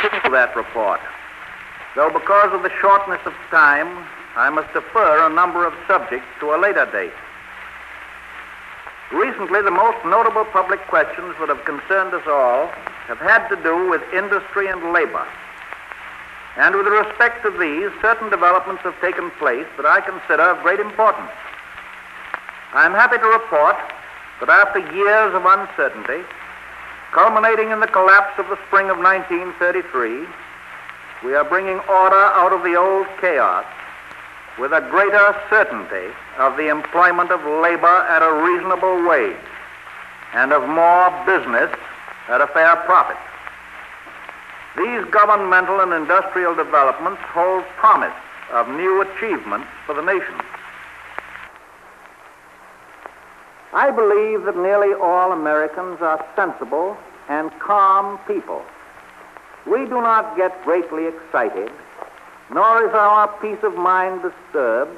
to that report, though because of the shortness of time, I must defer a number of subjects to a later date. Recently, the most notable public questions that have concerned us all have had to do with industry and labor. And with respect to these, certain developments have taken place that I consider of great importance. I am happy to report that after years of uncertainty, culminating in the collapse of the spring of 1933, we are bringing order out of the old chaos with a greater certainty of the employment of labor at a reasonable wage and of more business at a fair profit. These governmental and industrial developments hold promise of new achievements for the nation. I believe that nearly all Americans are sensible and calm people. We do not get greatly excited, nor is our peace of mind disturbed,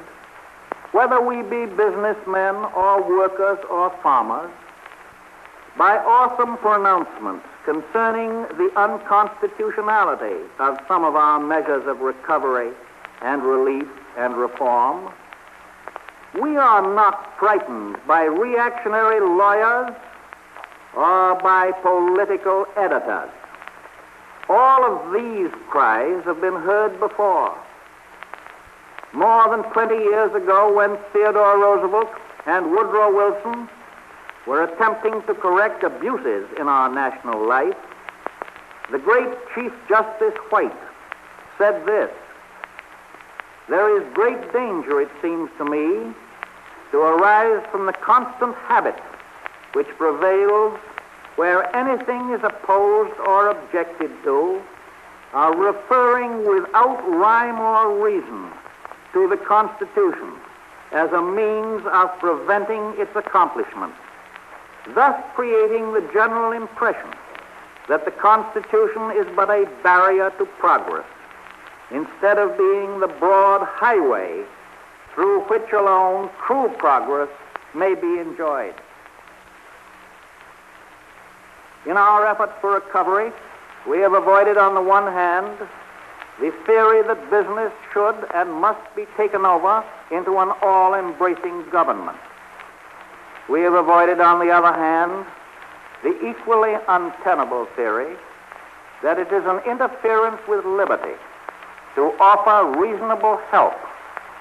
whether we be businessmen or workers or farmers, by awesome pronouncements concerning the unconstitutionality of some of our measures of recovery and relief and reform. We are not frightened by reactionary lawyers or by political editors. All of these cries have been heard before. More than 20 years ago, when Theodore Roosevelt and Woodrow Wilson were attempting to correct abuses in our national life, the great Chief Justice White said this: "There is great danger, it seems to me, to arise from the constant habit which prevails where anything is opposed or objected to, referring without rhyme or reason to the Constitution as a means of preventing its accomplishment, thus creating the general impression that the Constitution is but a barrier to progress, instead of being the broad highway through which alone true progress may be enjoyed." In our efforts for recovery, we have avoided, on the one hand, the theory that business should and must be taken over into an all-embracing government. We have avoided, on the other hand, the equally untenable theory that it is an interference with liberty to offer reasonable help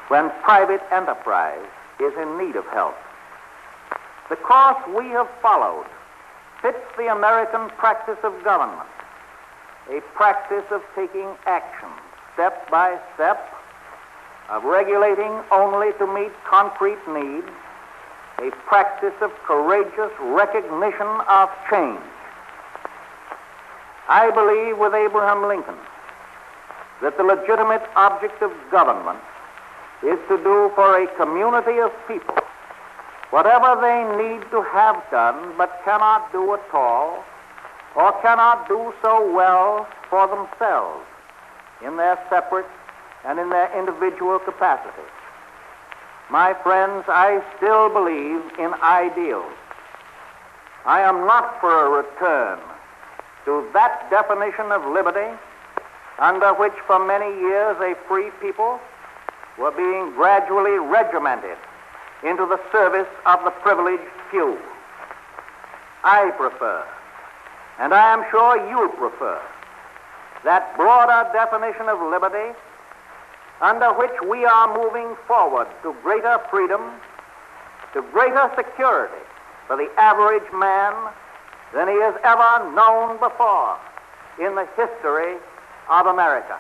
when private enterprise is in need of help. The course we have followed fits the American practice of government, a practice of taking action step by step, of regulating only to meet concrete needs, a practice of courageous recognition of change. I believe with Abraham Lincoln that the legitimate object of government is to do for a community of people whatever they need to have done but cannot do at all, or cannot do so well for themselves in their separate and in their individual capacity. My friends, I still believe in ideals. I am not for a return to that definition of liberty under which for many years a free people were being gradually regimented into the service of the privileged few. I prefer, and I am sure you prefer, that broader definition of liberty under which we are moving forward to greater freedom, to greater security for the average man than he has ever known before in the history of America.